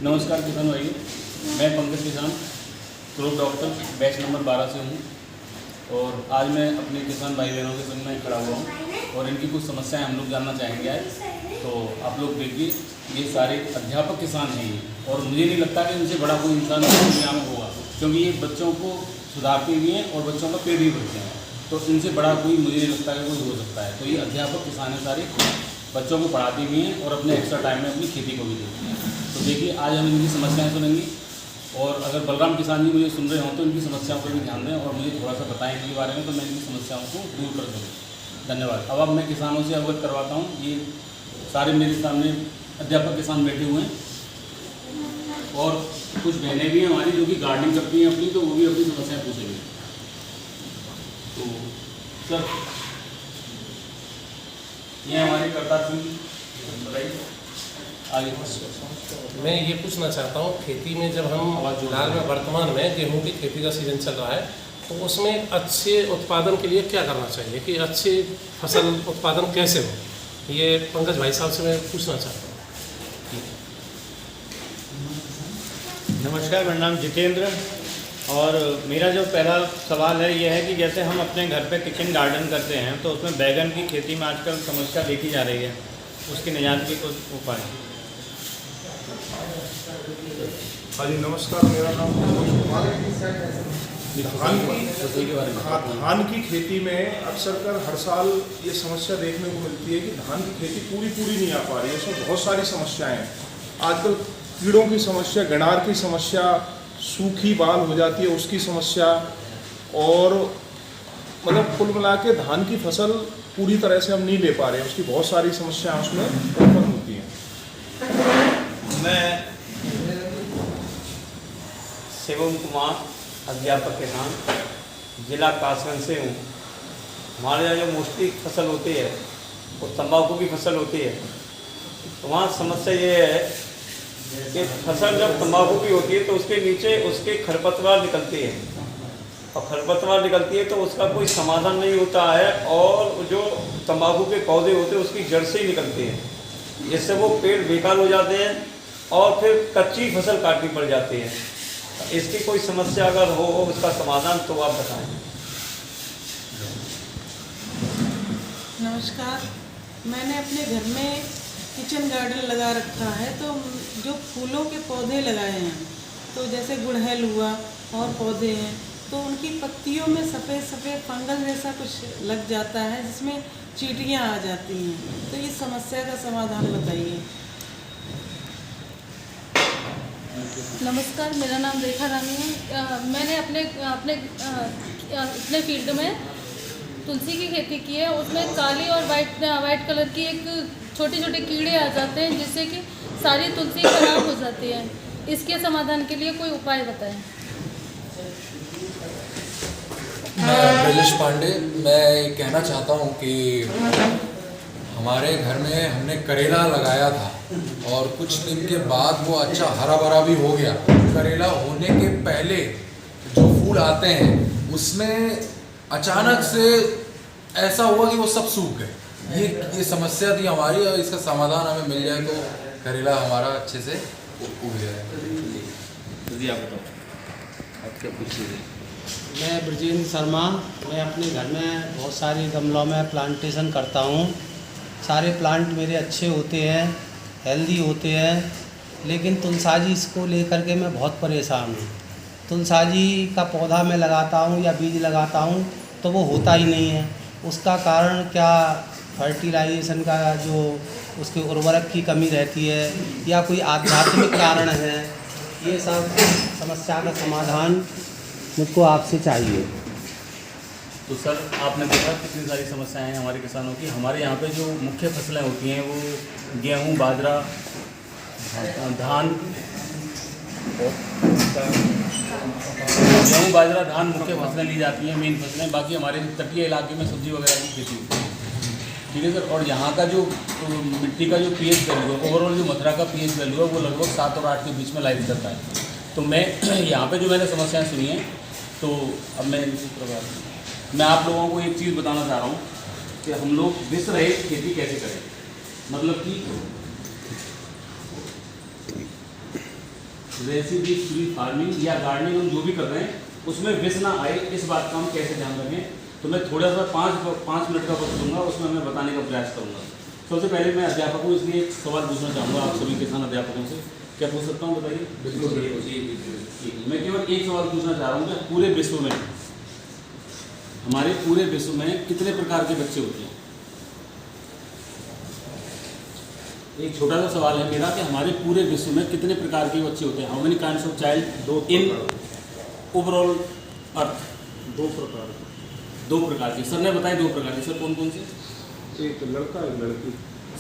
नमस्कार किसान भाई, मैं पंकज किसान क्रॉप डॉक्टर बैच नंबर 12 से हूँ और आज मैं अपने किसान भाई बहनों के संग में खड़ा हुआ हूँ और इनकी कुछ समस्याएं हम लोग जानना चाहेंगे आज। तो आप लोग देखिए, ये सारे अध्यापक किसान हैं ये, और मुझे नहीं लगता कि इनसे बड़ा कोई इंसान दुनिया में होगा, क्योंकि ये बच्चों को सुधारते भी हैं और बच्चों का पेट भी भरते हैं। तो इनसे बड़ा कोई मुझे नहीं लगता कि कोई हो सकता है। तो ये अध्यापक किसान हैं सारे, बच्चों को पढ़ाते भी हैं और अपने एक्स्ट्रा टाइम में अपनी खेती को भी देखते हैं। तो देखिए, आज हम इनकी समस्याएं सुनेंगे और अगर बलराम किसान जी मुझे सुन रहे हों तो इनकी समस्याओं पर भी ध्यान दें और मुझे थोड़ा सा बताएं इनके बारे में, तो मैं इनकी समस्याओं को दूर कर सकूँ। धन्यवाद। अब मैं किसानों से अवगत करवाता हूँ। ये सारे मेरे सामने अध्यापक किसान बैठे हुए हैं और कुछ बहनें भी हैं हमारी जो कि गार्डनिंग करती हैं अपनी, तो वो भी अपनी समस्याएँ पूछेंगी। तो सर, ये हमारे करतार सिंह, बताइए आगे। मैं ये पूछना चाहता हूँ, खेती में जब हम फिलहाल में वर्तमान में गेहूं की खेती का सीज़न चल रहा है, तो उसमें अच्छे उत्पादन के लिए क्या करना चाहिए कि अच्छी फसल उत्पादन कैसे हो, ये पंकज भाई साहब से मैं पूछना चाहता हूँ। नमस्कार, मेरा नाम जितेंद्र और मेरा जो पहला सवाल है ये है कि जैसे हम अपने घर पे किचन गार्डन करते हैं तो उसमें बैगन की खेती में आजकल समस्या देखी जा रही है, उसकी निजात के कुछ उपाय। हाँ जी, नमस्कार, मेरा नाम मनोज कुमार है। धान की खेती में अक्सर कर हर साल ये समस्या देखने को मिलती है कि धान की खेती पूरी नहीं आ पा रही है। उसमें बहुत सारी समस्याएं हैं। आजकल कीड़ों की समस्या, गनार की समस्या, सूखी बाल हो जाती है उसकी समस्या, और मतलब कुल मिला के धान की फसल पूरी तरह से हम नहीं ले पा रहे हैं। उसकी बहुत सारी समस्याएं उसमें उत्पन्न होती हैं। मैं शिवम कुमार, अध्यापक किसान, जिला कासगंज से हूँ। हमारे यहाँ जो मोस्टली फसल होती है वो तंबाकू की फसल होती है। तो वहाँ समस्या ये है कि फसल जब तंबाकू की होती है तो उसके नीचे उसके खरपतवार निकलती है, और खरपतवार निकलती है तो उसका कोई समाधान नहीं होता है, और जो तंबाकू के पौधे होते हैं उसकी जड़ से ही निकलती है, जिससे वो पेड़ बेकार हो जाते हैं और फिर कच्ची फसल काटनी पड़ जाती है। इसकी कोई समस्या अगर हो उसका समाधान तो आप बताएं। नमस्कार, मैंने अपने घर में किचन गार्डन लगा रखा है, तो जो फूलों के पौधे लगाए हैं, तो जैसे गुड़हल हुआ और पौधे हैं, तो उनकी पत्तियों में सफ़ेद सफ़ेद फंगस जैसा कुछ लग जाता है जिसमें चींटियाँ आ जाती हैं। तो इस समस्या का समाधान बताइए। नमस्कार, मेरा नाम रेखा रानी है। मैंने अपने फील्ड में तुलसी की खेती की है। उसमें काली और वाइट कलर की एक छोटे छोटे कीड़े आ जाते हैं जिससे कि सारी तुलसी खराब हो जाती है। इसके समाधान के लिए कोई उपाय बताएं। मैं ब्रजेश पांडे, मैं कहना चाहता हूँ कि हमारे घर में हमने करेला लगाया था और कुछ दिन के बाद वो अच्छा हरा भरा भी हो गया। करेला होने के पहले जो फूल आते हैं उसमें अचानक से ऐसा हुआ कि वो सब सूख गए। ये समस्या थी हमारी, और इसका समाधान हमें मिल जाए तो करेला हमारा अच्छे से उग जाए। जी आप बताओ, आप क्या पूछ रहे हैं? मैं ब्रजेंद्र शर्मा, मैं अपने घर में बहुत सारे गमलों में प्लांटेशन करता हूँ। सारे प्लांट मेरे अच्छे होते हैं, हेल्दी होते हैं, लेकिन तुलसाजी इसको लेकर के मैं बहुत परेशान हूँ। तुलसाजी का पौधा मैं लगाता हूँ या बीज लगाता हूँ तो वो होता ही नहीं है। उसका कारण क्या फर्टिलाइजेशन का जो उसके उर्वरक की कमी रहती है या कोई आध्यात्मिक कारण है, ये सब समस्या का समाधान मुझको आपसे चाहिए। तो सर, आपने देखा कितनी सारी समस्याएं हैं हमारे किसानों की। हमारे यहाँ पे जो मुख्य फसलें होती हैं वो गेहूँ, बाजरा, धान, गेहूँ, बाजरा, धान मुख्य फसलें ली जाती हैं, मेन फसलें। बाकी हमारे तटीय इलाके में सब्जी वगैरह की खेती होती है। ठीक है सर। और यहाँ का जो मिट्टी का जो पीएच वैल्यू है, ओवरऑल जो मथुरा का पीएच वैल्यू है वो लगभग 7 और 8 के बीच में लाइज करता है। तो मैं यहाँ पे जो मैंने समस्याएं सुनी हैं, तो अब मैं आप लोगों को एक चीज़ बताना चाह रहा हूँ कि हम लोग विश्व रहित खेती कैसे करें। मतलब कि रेसिड्यू फ्री फार्मिंग या गार्डनिंग हम जो भी कर रहे हैं उसमें विष ना आए, इस बात का हम कैसे ध्यान रखें। तो मैं थोड़ा सा 5 मिनट का वक्त दूंगा, उसमें मैं बताने का प्रयास करूँगा। सबसे पहले मैं अध्यापकों को इसलिए एक सवाल पूछना चाहूँगा आप सभी किसान अध्यापकों से। क्या पूछ सकता हूँ, बताइए? बिल्कुल। मैं केवल एक सवाल पूछना चाह रहा हूँ कि पूरे विश्व में, हमारे पूरे विश्व में कितने प्रकार के बच्चे होते हैं? एक छोटा सा सवाल है मेरा कि हमारे पूरे विश्व में कितने प्रकार के बच्चे होते हैं? How many kinds of child in overall earth? 2 प्रकार। 2 प्रकार के। सर ने बताए 2 प्रकार के। सर कौन कौन से? एक लड़का एक लड़की।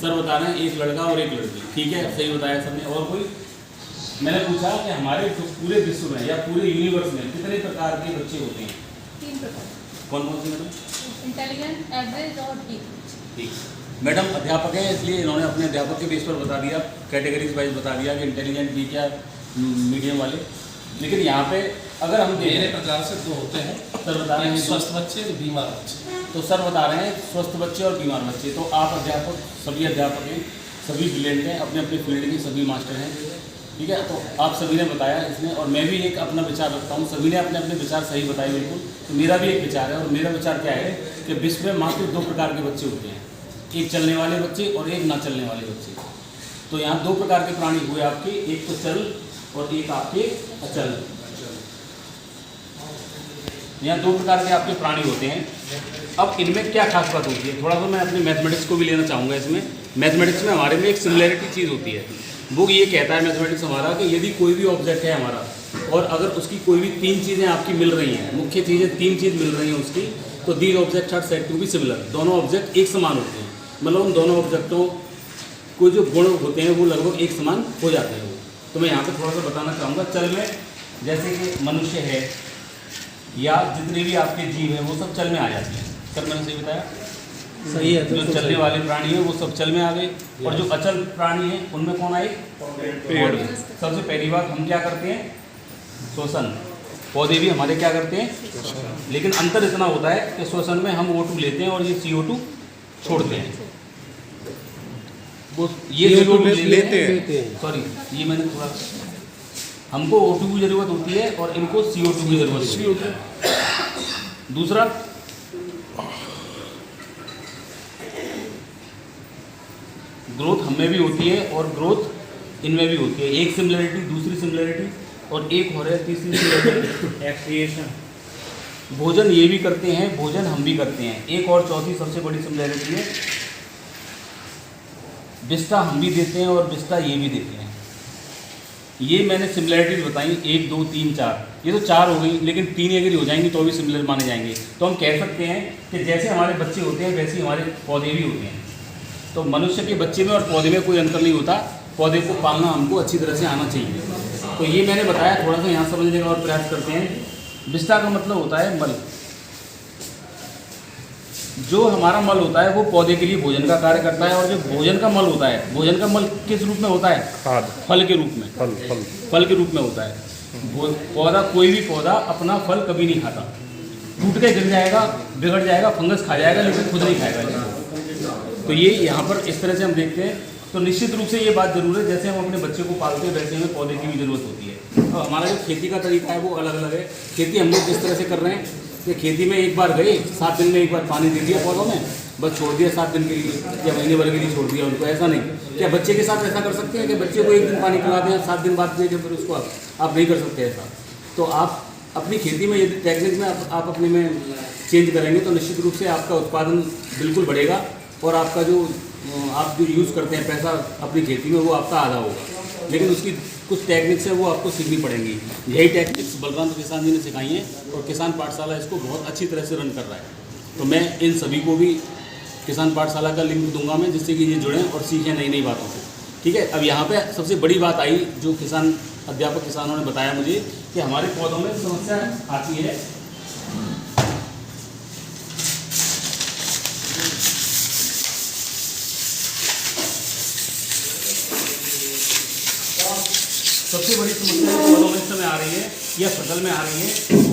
सर बता रहे हैं एक लड़का और एक लड़की। ठीक है, सही बताया सर ने। और कोई? मैंने पूछा कि हमारे पूरे विश्व में या पूरे यूनिवर्स में कितने प्रकार के बच्चे होते हैं? 3 प्रकार। कौन कौन से मैडम? इंटेलिजेंट, एवरेज और ठीक। ठीक। मैडम अध्यापक हैं इसलिए इन्होंने अपने अध्यापक के बेस पर बता दिया, कैटेगरीज वाइज बता दिया कि इंटेलिजेंट भी क्या, मीडियम वाले। लेकिन यहाँ पे अगर हम मेरे प्रकार से 2 होते हैं। सर बता रहे हैं स्वस्थ बच्चे और बीमार बच्चे। तो सर बता रहे हैं स्वस्थ बच्चे और बीमार बच्चे। तो आप अध्यापक, सभी अध्यापक हैं, सभी ब्रिलियंट हैं, अपने अपने फील्ड के सभी मास्टर हैं। ठीक है, तो आप सभी ने बताया इसमें, और मैं भी एक अपना विचार रखता हूँ। सभी ने अपने अपने विचार सही बताए बिल्कुल। तो मेरा भी एक विचार है, और मेरा विचार क्या है कि विश्व में मात्र 2 प्रकार के बच्चे होते हैं, एक चलने वाले बच्चे और एक ना चलने वाले बच्चे। तो यहाँ 2 प्रकार के प्राणी हुए आपके, एक तो चल और एक आपके अचल। यहाँ 2 प्रकार के आपके प्राणी होते हैं। अब इनमें क्या खास बात होती है, थोड़ा सा मैं अपने मैथमेटिक्स को भी लेना चाहूँगा इसमें। मैथमेटिक्स में हमारे में एक सिमिलैरिटी चीज़ होती है। वो ये कहता है मैथमेटिक्स हमारा कि यदि कोई भी ऑब्जेक्ट है हमारा, और अगर उसकी कोई भी 3 चीज़ें आपकी मिल रही हैं, मुख्य चीज़ें 3 चीज़ मिल रही हैं उसकी, तो these object are said to be similar. दोनों ऑब्जेक्ट एक समान होते हैं, मतलब उन दोनों ऑब्जेक्टों को जो गुण होते हैं वो लगभग एक समान हो जाते हैं। तो मैं यहाँ पे थोड़ा सा बताना चाहूँगा। चल में जैसे कि मनुष्य है या जितने भी आपके जीव हैं वो सब चल में आ जाते हैं। सर मैंने सही बताया? सही है। जो चलने वाले प्राणी हैं वो सब चल में आ गए, और जो अचल प्राणी हैं उनमें कौन आए? पेड़। सबसे पहली बात, हम क्या करते हैं? श्वसन। पौधे भी हमारे क्या करते हैं? लेकिन अंतर इतना होता है कि श्वसन में हम O2 लेते हैं और ये CO2 छोड़ते हैं। वो ये CO2 लेते हैं, सॉरी ये मैंने थोड़ा, हमको O2 की ज़रूरत होती है और इनको CO2 की ज़रूरत होती है। दूसरा, ग्रोथ हमें भी होती है और ग्रोथ इनमें भी होती है। एक सिमिलरिटी, दूसरी सिमिलरिटी, और एक हो रहा है तीसरी सिमिलरिटी, एक्सक्रिएशन। भोजन ये भी करते हैं, भोजन हम भी करते हैं। एक और चौथी सबसे बड़ी सिमिलरिटी है, विष्ठा हम भी देते हैं और विष्ठा ये भी देते हैं। ये मैंने सिमिलरिटीज बताई 1 2 3 4, ये तो 4 हो गई, लेकिन 3 अगर हो जाएंगी तो भी सिमिलर माने जाएंगे। तो हम कह सकते हैं कि जैसे हमारे बच्चे होते हैं वैसे ही हमारे पौधे भी होते हैं। तो मनुष्य के बच्चे में और पौधे में कोई अंतर नहीं होता। पौधे को पालना हमको अच्छी तरह से आना चाहिए। तो ये मैंने बताया, थोड़ा सा यहाँ समझने का और प्रयास करते हैं। विष्ठा का मतलब होता है मल। जो हमारा मल होता है वो पौधे के लिए भोजन का कार्य करता है, और जो भोजन का मल होता है, भोजन का मल किस रूप में होता है? खाद। फल के रूप में। फल के रूप में होता है। पौधा, कोई भी पौधा अपना फल कभी नहीं खाता। टूट के गिर जाएगा, बिगड़ जाएगा, फंगस खा जाएगा, लेकिन खुद नहीं खाएगा। तो ये यहाँ पर इस तरह से हम देखते हैं। तो निश्चित रूप से ये बात जरूर है, जैसे हम अपने बच्चे को पालते हैं वैसे हमें पौधे की भी ज़रूरत होती है। और हमारा जो खेती का तरीका है वो अलग अलग है। खेती हम लोग किस तरह से कर रहे हैं कि खेती में एक बार गए, 7 दिन में एक बार पानी दे दिया पौधों में, बस छोड़ दिया 7 दिन के लिए या महीने भर के लिए छोड़ दिया उनको। ऐसा नहीं। क्या बच्चे के साथ ऐसा कर सकते हैं कि बच्चे को 1 दिन पानी पिला दें, 7 दिन बाद दे, फिर उसको आप नहीं कर सकते ऐसा। तो आप अपनी खेती में यदि टेक्निक में आप अपने में चेंज करेंगे तो निश्चित रूप से आपका उत्पादन बिल्कुल बढ़ेगा, और आपका जो आप जो यूज़ करते हैं पैसा अपनी खेती में वो आपका आधा होगा। लेकिन उसकी कुछ टेक्निक्स है वो आपको सीखनी पड़ेंगी। यही टेक्निक्स बलराम किसान जी ने सिखाई हैं, और किसान पाठशाला इसको बहुत अच्छी तरह से रन कर रहा है। तो मैं इन सभी को भी किसान पाठशाला का लिंक दूंगा मैं, जिससे कि ये जुड़ें और सीखें नई नई बातों को। ठीक है। अब यहाँ पे सबसे बड़ी बात आई जो किसान अध्यापक किसानों ने बताया मुझे कि हमारे पौधों में समस्या आती है। सबसे बड़ी समस्या पौधों में इस समय आ रही है या फसल में आ रही है,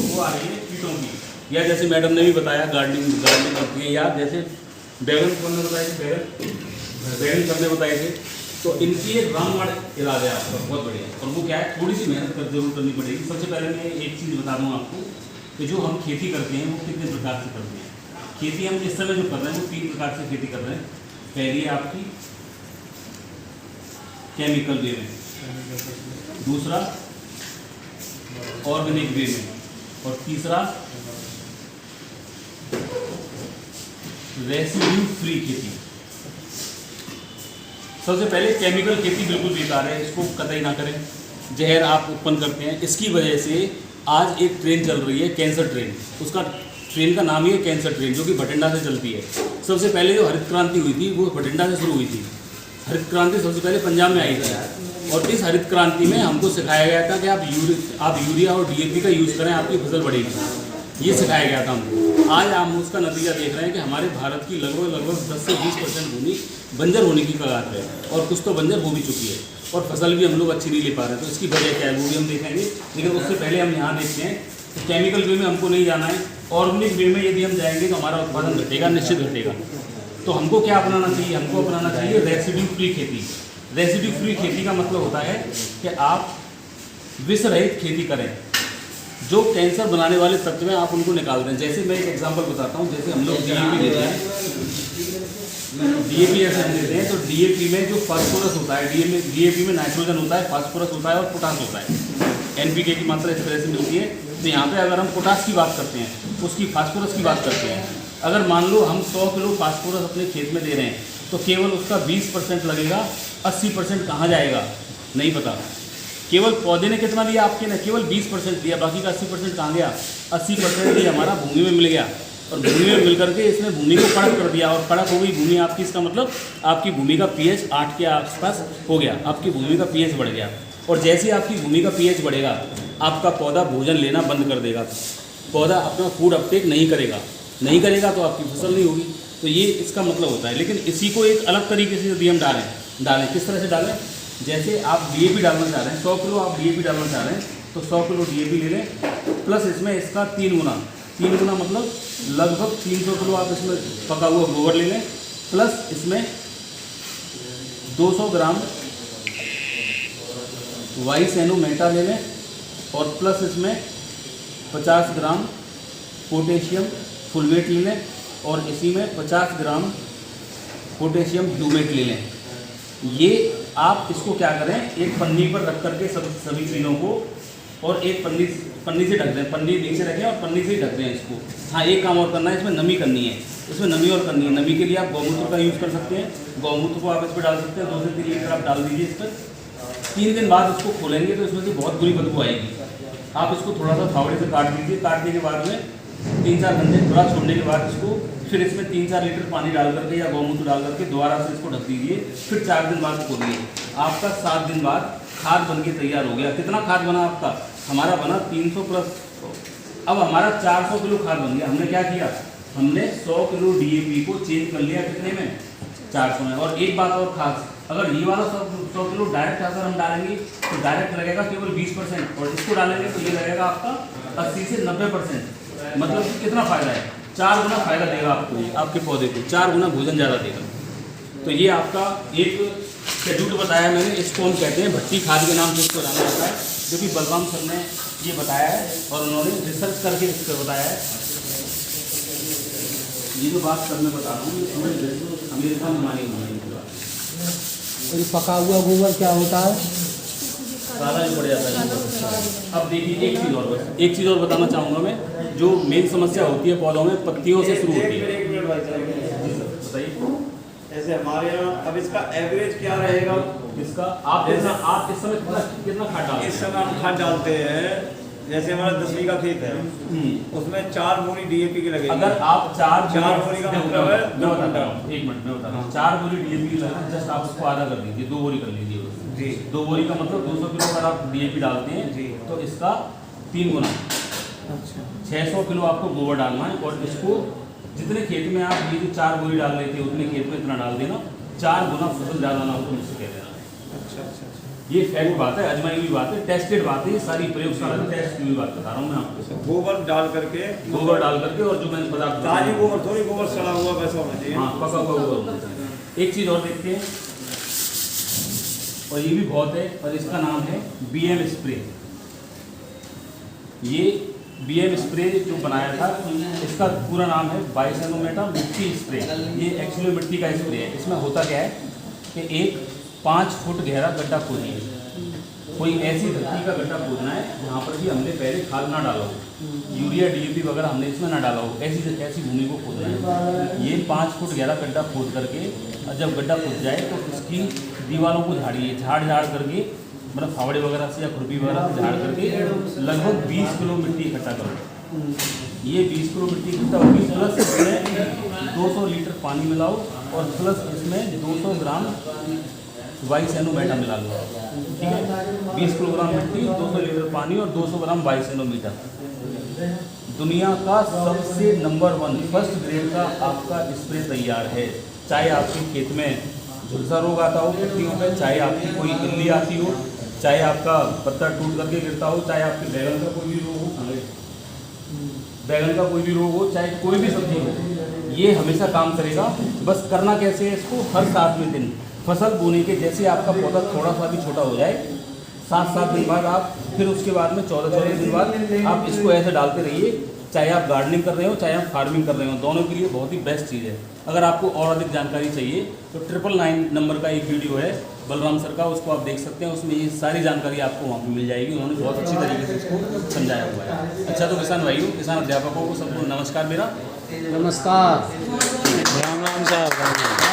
वो आ रही है कीटों की। या जैसे मैडम ने भी बताया गार्डनिंग करती है, या जैसे बैगन करने बताए थे, बैगन करने बताए थे, तो इनकी एक रामबाण इलाज है आपका, बहुत बढ़िया। और वो क्या है, थोड़ी सी मेहनत जरूर करनी पड़ेगी। सबसे पहले मैं एक चीज़ बता दूँ आपको कि जो हम खेती करते हैं वो कितने प्रकार से करते हैं। खेती हम इस समय जो कर रहे हैं वो 3 प्रकार से खेती कर रहे हैं। पहली है आपकी केमिकल वे में, दूसरा ऑर्गेनिक वे में, और तीसरा रेसिड्यू फ्री खेती। सबसे पहले केमिकल खेती बिल्कुल बेकार है, इसको कतई ना करें। जहर आप उत्पन्न करते हैं। इसकी वजह से आज एक ट्रेन चल रही है, कैंसर ट्रेन। उसका ट्रेन का नाम ही है कैंसर ट्रेन, जो कि भटिंडा से चलती है। सबसे पहले जो हरित क्रांति हुई थी वो भटिंडा से शुरू हुई थी। हरित क्रांति सबसे पहले पंजाब में आई थी, और इस हरित क्रांति में हमको सिखाया गया था कि आप यूरिया और DAP का यूज़ करें, आपकी फसल बढ़ेगी। ये सिखाया गया था हमको। आज हम उसका नतीजा देख रहे हैं कि हमारे भारत की लगभग 10 से 20% भूमि बंजर होने की कगार है, और कुछ तो बंजर हो भी चुकी है, और फसल भी हम लोग अच्छी नहीं ले पा रहे। तो इसकी वजह क्या है वो भी हम देखेंगे, लेकिन उससे पहले हम यहाँ देखते हैं कि केमिकल वे में हमको नहीं जाना है। ऑर्गेनिक वे में यदि हम जाएंगे तो हमारा उत्पादन घटेगा, निश्चित घटेगा। तो हमको क्या अपनाना चाहिए? हमको अपनाना चाहिए रेसिड्यू फ्री खेती। रेसिड्यू फ्री खेती का मतलब होता है कि आप विष रहित खेती करें। जो कैंसर बनाने वाले तत्व हैं आप उनको निकाल दें। जैसे मैं एक एग्जांपल बताता हूँ, जैसे हम लोग DAP लेते हैं, DAP ऐसे हम लेते हैं, तो DAP में जो फास्फोरस होता है, DAP में नाइट्रोजन होता है, फास्फोरस होता है और पोटास होता है। NPK की मात्रा इस तरह से मिलती है। तो यहाँ पे अगर हम पोटास की बात करते हैं, उसकी फास्फोरस की बात करते हैं, अगर मान लो हम 100 किलो फास्फोरस अपने खेत में दे रहे हैं, तो केवल उसका 20% लगेगा। 80% कहाँ जाएगा नहीं पता। केवल पौधे ने कितना दिया, आपके ने केवल 20% दिया, बाकी का 80% कहाँ गया? 80% ही हमारा भूमि में मिल गया, और भूमि में मिल करके इसने भूमि को कड़क कर दिया, और कड़क हो गई भूमि आपकी। इसका मतलब आपकी भूमि का pH 8 के आसपास हो गया, आपकी भूमि का pH बढ़ गया। और जैसे ही आपकी भूमि का pH बढ़ेगा, आपका पौधा भोजन लेना बंद कर देगा, पौधा अपना फूड अपटेक नहीं करेगा तो आपकी फसल नहीं होगी। तो ये इसका मतलब होता है। लेकिन इसी को एक अलग तरीके से यदि हम डालें किस तरह से डालें? जैसे आप DAP डालना चाह रहे हैं, 100 किलो आप DAP डालना चाह रहे हैं, तो 100 किलो DAP ले लें, प्लस इसमें इसका 3 गुना मतलब लगभग 300 किलो आप इसमें पका हुआ गोबर ले लें, प्लस इसमें 200 ग्राम वाइसेनोमेटा ले लें, और प्लस इसमें 50 ग्राम पोटेशियम फुलवेट ले लें, और इसी में 50 ग्राम पोटेशियम ह्यूमेट ले लें। ये आप इसको क्या करें, एक पन्नी पर रख करके सभी चीज़ों को, और एक पन्नी से ढक दें, पन्नी नीचे रखें और पन्नी से ही ढक दें इसको। हाँ, एक काम और करना है, इसमें नमी करनी है, इसमें नमी और करनी है। नमी के लिए आप गौमूत्र का यूज़ कर सकते हैं, गौमूत्र को आप इस पर डाल सकते हैं, 2 से 3 लीटर आप डाल दीजिए इस पर। 3 दिन बाद इसको खोलेंगे तो इसमें से बहुत बुरी बदबू आएगी। आप इसको थोड़ा सा फावड़े से काट दीजिए। काटने के बाद में 3-4 घंटे खुला छोड़ने के बाद इसको फिर इसमें 3-4 लीटर पानी डाल करके या गौमूत्र डाल करके दोबारा से इसको ढक दीजिए। फिर 4 दिन बाद खोलिए, आपका 7 दिन बाद खाद बन के तैयार हो गया। कितना खाद बना आपका? हमारा बना 300 प्लस। अब हमारा 400 किलो खाद बन गया। हमने क्या किया? हमने 100 किलो DAP को चेंज कर लिया कितने में? 400 में। और एक बात और खास, अगर ये वाला 100 किलो डायरेक्ट अगर हम डालेंगे तो डायरेक्ट लगेगा केवल 20%, और इसको डालेंगे तो ये लगेगा आपका 80 से 90%। मतलब कितना फ़ायदा है? 4 गुना फ़ायदा देगा आपको, ये आपके पौधे को 4 गुना भोजन ज़्यादा देगा। तो ये आपका एक शेड्यूल बताया मैंने, इसको हम कहते हैं भट्टी खाद के नाम से इसको जाना जाता है, जो कि बलराम सर ने ये बताया है और उन्होंने रिसर्च करके इसको बताया है। ये जो बात सर मैं बता रहा हूँ, अमेरिका में मानी हुई है। पका हुआ गोबर क्या होता है? काला भी पड़ जाता है। अब देखिए एक चीज़ और बताना चाहूँगा मैं, जो मेन समस्या होती है पौधों में, पत्तियों से शुरू होती है। बताइए। जैसे हमारे यहाँ अब इसका एवरेज क्या रहेगा? इसका आप इस समय कितना खाद डालते हैं? इस समय हम खाद डालते हैं, जैसे हमारा 10 बीघा खेत है, उसमें 4 बोरी DAP के लगेगी। अगर आप 4 बोरी का मतलब है, मैं बताता हूँ, एक मिनट मैं बता रहा हूँ। 4 बोरी DAP लगा, जस्ट आप उसको आधा कर दीजिए, 2 बोरी कर लीजिए जी। 2 बोरी का मतलब 200 किलो अगर आप DAP डालते हैं जी, तो इसका 3 गुना 600 किलो आपको गोबर डालना है। और इसको जितने खेत में आप ये जो 4 बोरी डाल रहे थे उतने खेत में इतना डाल देना, 4 गुना फसल ज़्यादा ना हो तो मुझसे कह देना। अच्छा। ये फैक्ट बात है, आजमाई हुई बात है, टेस्टेड बात है, ये सारी प्रयोगशाला में टेस्ट की हुई बात बता रहा हूँ मैं आपको। गोबर डाल करके और जो मैंने बता ताजी गोबर, थोड़ी गोबर सड़ा हुआ वैसा होना चाहिए। हाँ, पका हुआ गोबर। एक चीज़ और देखते हैं, और ये भी बहुत है, और इसका नाम है BM स्प्रे। ये BM स्प्रे जो बनाया था, इसका पूरा नाम है बाइसेनोमेटा मिट्टी स्प्रे। ये एक्चुअली मिट्टी का स्प्रे है। इसमें होता क्या है कि एक 5 फुट गहरा गड्ढा खोदिए, कोई ऐसी धरती का गड्ढा खोदना है जहाँ पर भी हमने पहले खाद ना डाला हो, यूरिया DAP वगैरह हमने इसमें ना डाला हो, ऐसी भूमि को खोदना है। ये 5 फुट गहरा गड्ढा खोद करके, जब गड्ढा खुद जाए तो उसकी दीवारों को झाड़िए, झाड़ करके, मतलब फावड़े वगैरह से या खुरपी वगैरह से झाड़ करके लगभग 20 किलो मिट्टी इकट्ठा करो। ये 20 किलो मिट्टी इकट्ठा होगी, प्लस इसमें 200 लीटर पानी मिलाओ, और प्लस इसमें 200 ग्राम बाइसेनोमेटा मिला लो। ठीक है, 20 किलोग्राम मिट्टी, 200 लीटर पानी और 200 ग्राम बाइसेनोमेटा। दुनिया का सबसे नंबर 1 फर्स्ट ग्रेड का आपका स्प्रे तैयार है। चाहे आपके खेत में झुलसा रोग आता हो पत्तियों पे, चाहे आपकी कोई इल्ली आती हो, चाहे आपका पत्ता टूट करके गिरता हो, चाहे आपके बैगन का कोई भी रोग हो, चाहे कोई भी सब्जी हो, ये हमेशा काम करेगा। बस करना कैसे है इसको, हर 7वें दिन फसल बोने के जैसे आपका पौधा थोड़ा सा भी छोटा हो जाए, 7 दिन बाद आप फिर उसके बाद में 14 दिन बाद आप इसको ऐसे डालते रहिए। चाहे आप गार्डनिंग कर रहे हो, चाहे आप फार्मिंग कर रहे हो, दोनों के लिए बहुत ही बेस्ट चीज़ है। अगर आपको और अधिक जानकारी चाहिए तो 999 नंबर का एक वीडियो है बलराम सर का, उसको आप देख सकते हैं। उसमें ये सारी जानकारी आपको वहाँ पे मिल जाएगी। उन्होंने बहुत अच्छी तरीके से इसको समझाया हुआ है। अच्छा, तो किसान भाइयों, किसान अध्यापकों को सबको नमस्कार मेरा। नमस्कार। राम राम साहब।